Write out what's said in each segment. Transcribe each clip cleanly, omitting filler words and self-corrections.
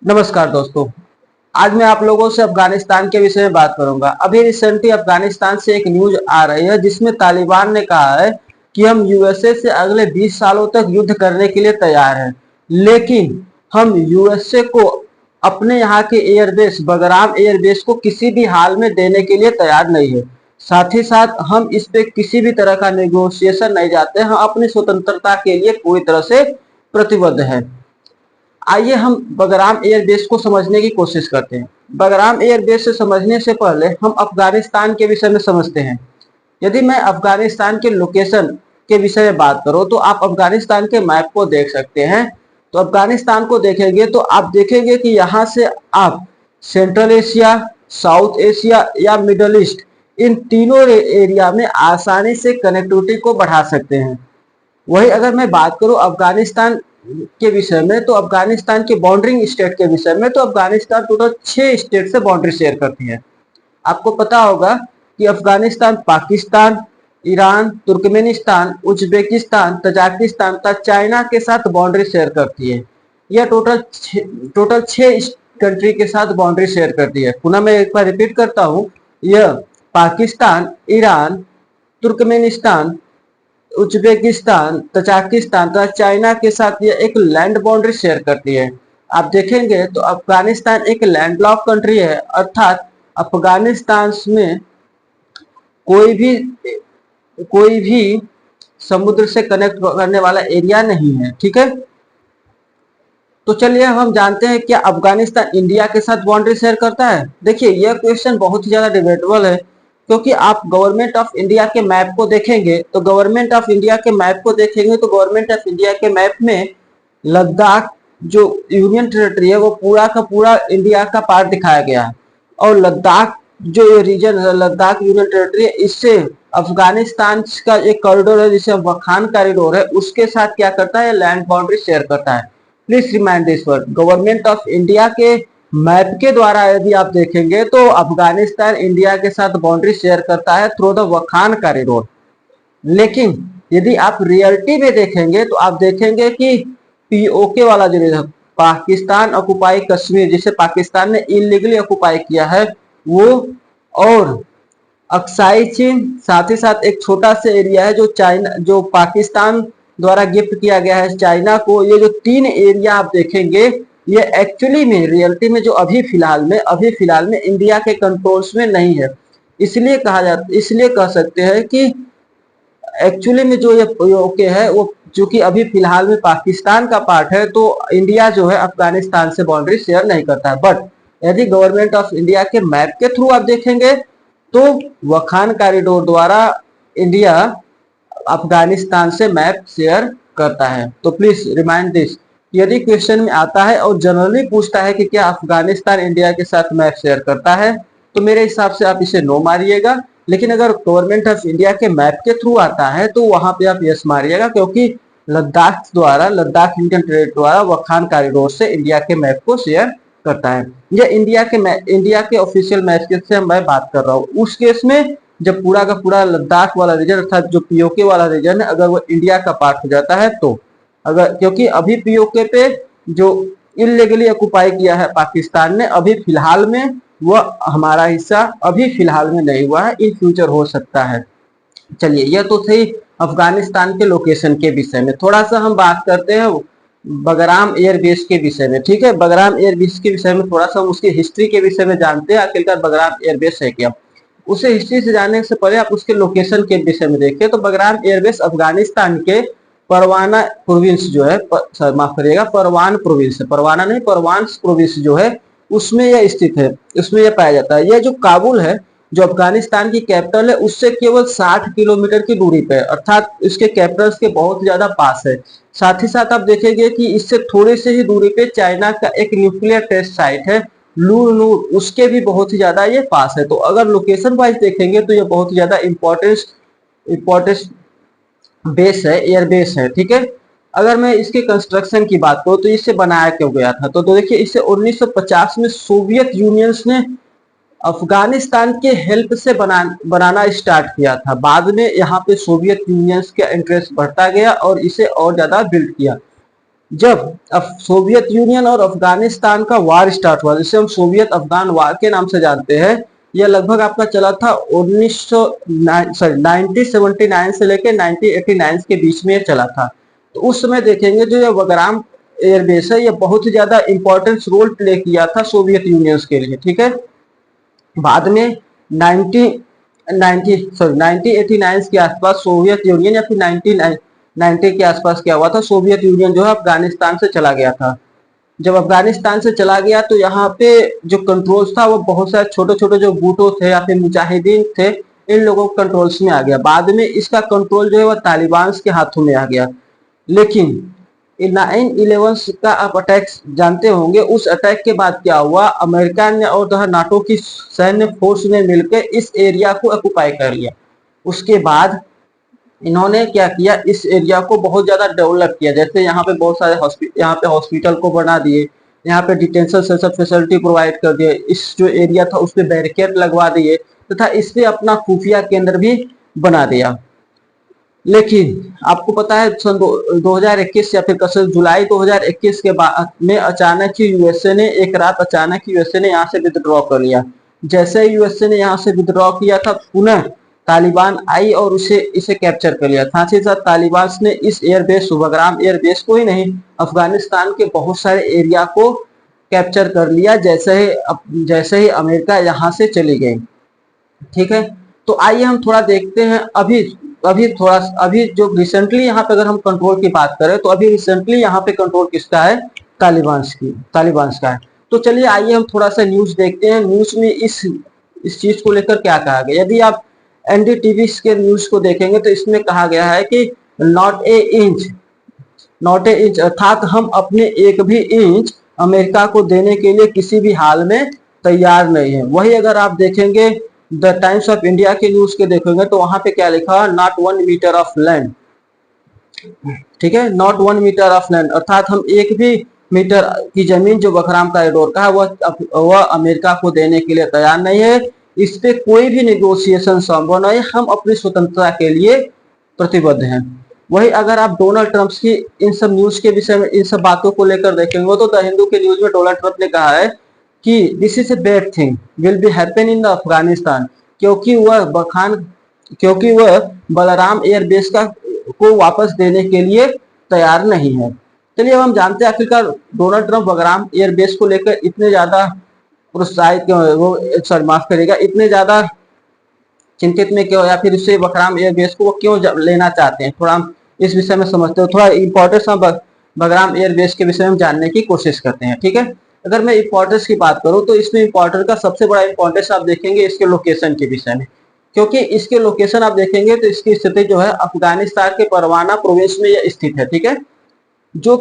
नमस्कार दोस्तों। आज मैं आप लोगों से अफगानिस्तान के विषय में बात करूंगा। अभी रिसेंटली अफगानिस्तान से एक न्यूज आ रही है जिसमें तालिबान ने कहा है कि हम यूएसए से अगले 20 सालों तक युद्ध करने के लिए तैयार हैं, लेकिन हम यूएसए को अपने यहाँ के एयरबेस बगराम एयरबेस को किसी भी हाल में देने के लिए तैयार नहीं है। साथ ही साथ हम इस पे किसी भी तरह का नेगोशिएशन नहीं जाते, हम अपनी स्वतंत्रता के लिए पूरी तरह से प्रतिबद्ध हैं। आइए हम बगराम एयरबेस को समझने की कोशिश करते हैं। बगराम एयरबेस से समझने से पहले हम अफगानिस्तान के विषय में समझते हैं। यदि मैं अफगानिस्तान के लोकेशन के विषय में बात करूं तो आप अफगानिस्तान के मैप को देख सकते हैं। तो अफगानिस्तान को देखेंगे तो आप देखेंगे कि यहाँ से आप सेंट्रल एशिया, साउथ एशिया या मिडल ईस्ट, इन तीनों एरिया में आसानी से कनेक्टिविटी को बढ़ा सकते हैं। वही अगर मैं बात करूं अफगानिस्तान के विषय में तो अफगानिस्तान के बाउंड्रिंग स्टेट के विषय में तो अफगानिस्तान टोटल 6 स्टेट से बाउंड्री शेयर करती है। आपको पता होगा कि Afghanistan Pakistan, Iran, Turkmenistan, Uzbekistan, Tajikistan तथा चाइना के साथ बाउंड्री शेयर करती है। यह टोटल 6 कंट्री के साथ बाउंड्री शेयर करती है। पुनः मैं एक बार रिपीट करता हूँ, यह Pakistan, Iran, Turkmenistan, Uzbekistan, Tajikistan तथा चाइना के साथ ये एक लैंड बाउंड्री शेयर करती है। आप देखेंगे तो अफगानिस्तान एक लैंडलॉक कंट्री है, अर्थात अफगानिस्तान में कोई भी समुद्र से कनेक्ट करने वाला एरिया नहीं है। ठीक है, तो चलिए हम जानते हैं क्या अफगानिस्तान इंडिया के साथ बाउंड्री शेयर करता है। देखिए यह क्वेश्चन बहुत ही ज्यादा डिबेटेबल है, क्योंकि आप गवर्नमेंट ऑफ इंडिया के मैप को देखेंगे तो गवर्नमेंट ऑफ इंडिया के मैप को देखेंगे तो गवर्नमेंट ऑफ इंडिया के मैप में लद्दाख जो यूनियन टेरिटरी है वो पूरा का पूरा इंडिया का पार्ट दिखाया गया है। और लद्दाख जो ये रीजन है, लद्दाख यूनियन टेरिटरी है, इससे अफगानिस्तान का एक कॉरिडोर है जिसे वखान कॉरिडोर है, उसके साथ क्या करता है, लैंड बाउंड्री शेयर करता है। Please remind this word, government of India के मैप के द्वारा यदि आप देखेंगे तो अफगानिस्तान इंडिया के साथ बाउंड्री शेयर करता है थ्रू द वखान कॉरिडोर। लेकिन यदि आप रियलिटी में देखेंगे तो आप देखेंगे कि पीओके वाला जो है, पाकिस्तान ऑक्युपाई कश्मीर, जिसे पाकिस्तान ने इलीगली ऑक्युपाई किया है, वो और अक्साई चीन, साथ ही साथ एक छोटा सा एरिया है जो पाकिस्तान द्वारा गिफ्ट किया गया है चाइना को। ये जो 3 एरिया आप देखेंगे ये एक्चुअली में रियलिटी में जो अभी फिलहाल में इंडिया के कंट्रोल्स में नहीं है। इसलिए कह सकते हैं कि एक्चुअली में जो ये ओके है वो चूंकि अभी फिलहाल में पाकिस्तान का पार्ट है, तो इंडिया जो है अफगानिस्तान से बाउंड्री शेयर नहीं करता है। बट यदि गवर्नमेंट ऑफ इंडिया के मैप के थ्रू आप देखेंगे तो वखान कॉरिडोर द्वारा इंडिया अफगानिस्तान से मैप शेयर करता है। तो प्लीज रिमाइंड दिस, यदि क्वेश्चन में आता है और जनरली पूछता है कि क्या अफगानिस्तान इंडिया के साथ मैप शेयर करता है, तो मेरे हिसाब से आप इसे नो मारिएगा। लेकिन अगर गवर्नमेंट ऑफ इंडिया के मैप के थ्रू आता है तो वहां पे आप यस मारिएगा, क्योंकि लद्दाख यूनियन टेरिटरी द्वारा वखान कॉरिडोर से इंडिया के मैप को शेयर करता है। ये इंडिया के ऑफिशियल मैप से मैं बात कर रहा हूँ। उस केस में जब पूरा का पूरा लद्दाख वाला रीजन अर्थात जो पीओके वाला रीजन है अगर वो इंडिया का पार्ट हो जाता है, तो अगर क्योंकि अभी पीओके पे जो इलीगली ऑक्युपाई किया है पाकिस्तान ने, अभी फिलहाल में वह हमारा हिस्सा अभी फिलहाल में नहीं हुआ है, इन फ्यूचर हो सकता है। चलिए यह तो सही अफगानिस्तान के लोकेशन के विषय में। थोड़ा सा हम बात करते हैं बगराम एयरबेस के विषय में। ठीक है, बगराम एयरबेस के विषय में थोड़ा सा हम उसकी हिस्ट्री के विषय में जानते हैं, आखिरकार बगराम एयरबेस है क्या। उसे हिस्ट्री से जानने से पहले आप उसके लोकेशन के विषय में देखिए। तो बगराम एयरबेस अफगानिस्तान के परवाना प्रोविंस जो है, माफ करिएगा, परवान प्रोविंस है, परवाना नहीं, परवान प्रोविंस जो है उसमें यह स्थित है, उसमें यह पाया जाता है। यह जो काबुल है जो अफगानिस्तान की कैपिटल है उससे केवल 60 किलोमीटर की दूरी पे, अर्थात इसके कैपिटल्स के बहुत ज्यादा पास है। साथ ही साथ आप देखेंगे कि इससे थोड़ी सी ही दूरी पे चाइना का एक न्यूक्लियर टेस्ट साइट है लूर, उसके भी बहुत ही ज्यादा ये पास है। तो अगर लोकेशन वाइज देखेंगे तो ये बहुत ही ज्यादा इंपॉर्टेंट बेस है, एयर बेस है। ठीक है, अगर मैं इसके कंस्ट्रक्शन की बात करूं तो इसे बनाया क्यों गया था, तो देखिए इसे 1950 में सोवियत यूनियन ने अफगानिस्तान के हेल्प से बनाना स्टार्ट किया था। बाद में यहाँ पे सोवियत यूनियन का इंटरेस्ट बढ़ता गया और इसे और ज्यादा बिल्ड किया। जब सोवियत यूनियन और अफगानिस्तान का वार स्टार्ट हुआ, जिसे हम सोवियत अफगान वार के नाम से जानते हैं, यह लगभग आपका चला था 1979 से लेकर 1989 के बीच में चला था। तो उस समय देखेंगे जो ये वग्राम एयरबेस है, ये बहुत ही ज्यादा इंपॉर्टेंट रोल प्ले किया था सोवियत यूनियन के लिए, ठीक है। बाद में 1989 के आसपास सोवियत यूनियन, या फिर 1990 के आसपास क्या हुआ था, सोवियत यूनियन जो है अफगानिस्तान से चला गया था। जब अफगानिस्तान से चला गया तो यहाँ पे जो कंट्रोल्स था वो बहुत सारे छोटे छोटे जो बूटो थे या फिर मुजाहिदीन थे, इन लोगों के कंट्रोल्स में आ गया। बाद में इसका कंट्रोल जो है वो तालिबान के हाथों में आ गया। लेकिन 9/11 का आप अटैक जानते होंगे, उस अटैक के बाद क्या हुआ, अमेरिका ने और नाटो की सैन्य फोर्स ने मिलकर इस एरिया को ऑक्युपाई कर लिया। उसके बाद इन्होंने क्या किया, इस एरिया को बहुत ज्यादा डेवलप किया। जैसे यहाँ पे बहुत सारे यहाँ पे हॉस्पिटल को बना दिए, यहाँ पे डिटेंशन सेंटर फैसिलिटी प्रोवाइड कर दिए, इस जो एरिया था उस पर बैरिकेड लगवा दिए, तथा इससे अपना खुफिया केंद्र भी बना दिया। लेकिन आपको पता है सन 2021 या फिर जुलाई 2021 के बाद में अचानक ही यूएसए ने एक रात अचानक यूएसए ने यहाँ से विथड्रॉ कर लिया। जैसे ही यूएसए ने यहाँ से विथड्रॉ किया था, पुनः तालिबान आई और इसे कैप्चर कर लिया। साथ ही साथ तालिबान ने इस एयरबेस बगराम एयरबेस को ही नहीं, अफगानिस्तान के बहुत सारे एरिया को कैप्चर कर लिया जैसे ही अमेरिका यहाँ से चली गई, ठीक है। तो आइए हम थोड़ा देखते हैं अभी जो रिसेंटली यहाँ पे अगर हम कंट्रोल की बात करें तो अभी रिसेंटली यहाँ पे कंट्रोल किसका है, तालिबान का है। तो चलिए आइए हम थोड़ा सा न्यूज देखते हैं, न्यूज में इस चीज को लेकर क्या कहा गया। यदि आप एनडीटीवी के न्यूज को देखेंगे तो इसमें कहा गया है कि नॉट ए इंच अर्थात हम अपने एक भी इंच अमेरिका को देने के लिए किसी भी हाल में तैयार नहीं है। वही अगर आप देखेंगे द टाइम्स ऑफ इंडिया के न्यूज के देखेंगे तो वहां पे क्या लिखा है, नॉट 1 मीटर ऑफ लैंड, ठीक है, नॉट 1 मीटर ऑफ लैंड अर्थात हम एक भी मीटर की जमीन जो बखराम कॉरिडोर का है वह अमेरिका को देने के लिए तैयार नहीं है। इस पे कोई भी निगोशिएशन संभव नहीं, हम अपनी स्वतंत्रता के लिए प्रतिबद्ध हैं। वही अगर आप डोनाल्ड ट्रंप की इन सब न्यूज के विषय में इन सब बातों को लेकर देखेंगे तो द हिंदू के न्यूज में डोनाल्ड ट्रंप ने कहा है कि this is a bad thing will be happen in the Afghanistan, क्योंकि वह बलराम एयरबेस को वापस देने के लिए तैयार नहीं है। चलिए अब हम जानते हैं आखिरकार डोनाल्ड ट्रंप बलराम एयरबेस को लेकर इतने ज्यादा प्रोत्साहित क्यों है, वो सॉरी माफ करिएगा, इतने ज्यादा चिंतित में क्यों, या फिर उससे बखराम एयरबेस को वो क्यों लेना चाहते हैं, थोड़ा हम इस विषय में समझते हैं। थोड़ा इंपॉर्टेंस हम बगराम एयरबेस के विषय में जानने की कोशिश करते हैं, ठीक है। अगर मैं इंपॉर्टेंस की बात करूं तो इसमें इंपॉर्टेंस का सबसे बड़ा इंपॉर्टेंस आप देखेंगे इसके लोकेशन के विषय में, क्योंकि इसके लोकेशन आप देखेंगे तो इसकी स्थिति जो है अफगानिस्तान के परवाना प्रोविंस में यह स्थित है, ठीक है, जो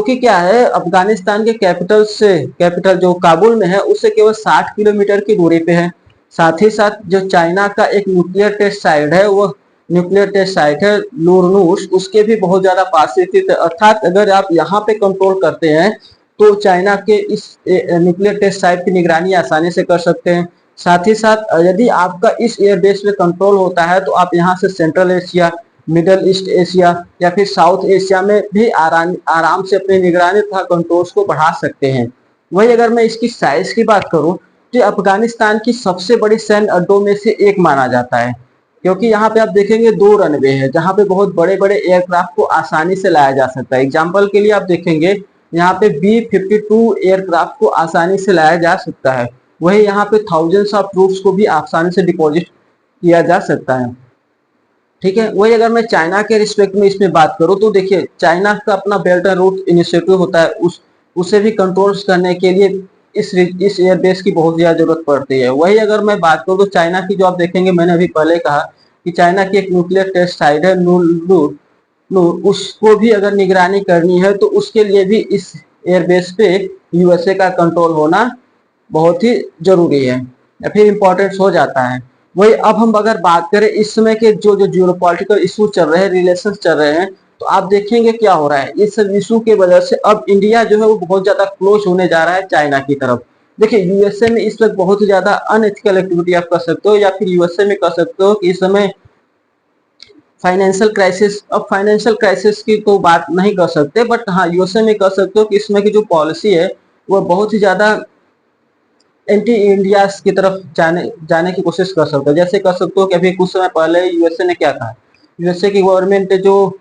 कि क्या है, अफगानिस्तान के कैपिटल जो काबुल में है उससे केवल 60 किलोमीटर की दूरी पे है। साथ ही साथ जो चाइना का एक न्यूक्लियर टेस्ट साइट है, वो न्यूक्लियर टेस्ट साइट है लूरनूस, उसके भी बहुत ज्यादा पास स्थित है। अर्थात अगर आप यहाँ पे कंट्रोल करते हैं तो चाइना के इस न्यूक्लियर टेस्ट साइट की निगरानी आसानी से कर सकते हैं। साथ ही साथ यदि आपका इस एयरबेस पे कंट्रोल होता है तो आप यहाँ से central Asia, middle east Asia या फिर साउथ एशिया में भी आराम से अपनी निगरानी तथा कंट्रोल्स को बढ़ा सकते हैं। वही अगर मैं इसकी साइज की बात करूं तो अफगानिस्तान की सबसे बड़ी सैन्य अड्डों में से एक माना जाता है, क्योंकि यहाँ पे आप देखेंगे 2 रनवे है जहाँ पे बहुत बड़े बड़े एयरक्राफ्ट को आसानी से लाया जा सकता है। एग्जाम्पल के लिए आप देखेंगे यहाँ पे B-52 एयरक्राफ्ट को आसानी से लाया जा सकता है। वही यहाँ पे थाउजेंड्स ऑफ ट्रूप्स को भी आसानी से डिपॉजिट किया जा सकता है, ठीक है। वही अगर मैं चाइना के रिस्पेक्ट में इसमें बात करूं तो देखिए चाइना का अपना बेल्ट एंड रोड इनिशिएटिव होता है, उसे भी कंट्रोल करने के लिए इस एयरबेस की बहुत ज्यादा जरूरत पड़ती है। वही अगर मैं बात करूं तो चाइना की जो आप देखेंगे, मैंने अभी पहले कहा कि चाइना की एक न्यूक्लियर टेस्ट साइट है उसको भी अगर निगरानी करनी है तो उसके लिए भी इस एयरबेस पे यूएसए का कंट्रोल होना बहुत ही जरूरी है या फिर इम्पोर्टेंट हो जाता है। वही अब हम अगर बात करें इस समय के जो जियोपॉलिटिकल इशू चल रहे हैं, रिलेशन चल रहे हैं, तो आप देखेंगे क्या हो रहा है, इस सब इशू के वजह से अब इंडिया जो है वो बहुत ज्यादा क्लोज होने जा रहा है चाइना की तरफ। देखिए यूएसए में इस वक्त बहुत ही ज्यादा अनएथिकल एक्टिविटी आप कर सकते हो, या फिर यूएसए में कर सकते हो कि इस समय फाइनेंशियल क्राइसिस, अब फाइनेंशियल क्राइसिस की तो बात नहीं कर सकते, बट हाँ यूएसए में कर सकते हो कि इसमें की जो पॉलिसी है वो बहुत ही ज्यादा एंटी इंडिया की तरफ जाने जाने की कोशिश कर सकते हो। जैसे कर सकते हो कि अभी कुछ समय पहले यूएसए ने क्या कहा, यूएसए की गवर्नमेंट जो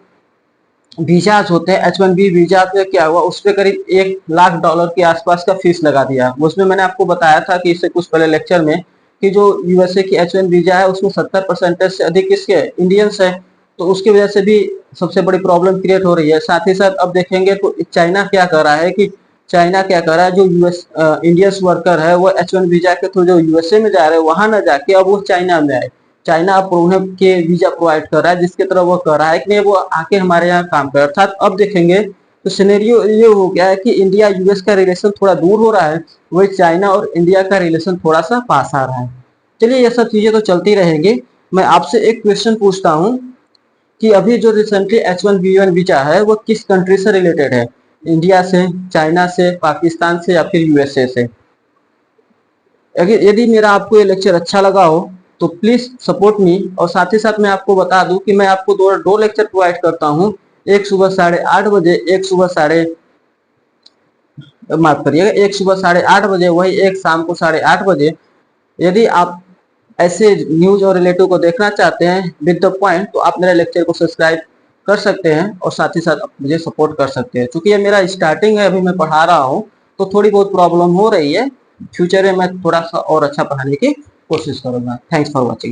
वीजाज होते हैं H1B वीजा पे क्या हुआ, उस पर करीब $1 लाख के आसपास का फीस लगा दिया। उसमें मैंने आपको बताया था कि इससे कुछ पहले लेक्चर में कि जो यूएसए की H1 वीजा है उसमें 70% से अधिक किसके इंडियंस है, तो उसकी वजह से भी सबसे बड़ी प्रॉब्लम क्रिएट हो रही है। साथ ही साथ अब देखेंगे तो चाइना क्या कर रहा है कि चाइना क्या कर रहा है, जो यूएस इंडियंस वर्कर है वो H1 वीजा के थ्रू जो यूएसए में जा रहे हैं वहां ना जाके अब वो चाइना में आए। चाइना अब उन्हें के वीजा प्रोवाइड कर रहा है, जिसके तरह वो कर रहा है कि नहीं वो आके हमारे यहाँ काम कर, अर्थात अब देखेंगे तो सिनेरियो ये हो गया है कि इंडिया यूएस का रिलेशन थोड़ा दूर हो रहा है, वही चाइना और इंडिया का रिलेशन थोड़ा सा पास आ रहा है। चलिए ये सब चीजें तो चलती रहेंगी। मैं आपसे एक क्वेश्चन पूछता हूँ कि अभी जो रिसेंटली H1B1 वीजा है वो किस कंट्री से रिलेटेड है, इंडिया से, चाइना से, पाकिस्तान से या फिर यूएसए से। अगर यदि मेरा आपको ये लेक्चर अच्छा लगा हो तो प्लीज सपोर्ट मी, और साथ ही साथ मैं आपको बता दूं कि मैं आपको दो लेक्चर प्रोवाइड करता हूं, एक सुबह 8:30 बजे, एक सुबह माफ करिएगा, एक सुबह 8:30 बजे, वही एक शाम को 8:30 बजे। यदि आप ऐसे न्यूज और रिलेटिव को देखना चाहते हैं विद द पॉइंट, तो आप मेरे लेक्चर को सब्सक्राइब कर सकते हैं और साथ ही साथ मुझे सपोर्ट कर सकते हैं। क्योंकि ये मेरा स्टार्टिंग है, अभी मैं पढ़ा रहा हूँ तो थोड़ी बहुत प्रॉब्लम हो रही है। फ्यूचर में मैं थोड़ा सा और अच्छा पढ़ाने की कोशिश करूंगा। Thanks for watching.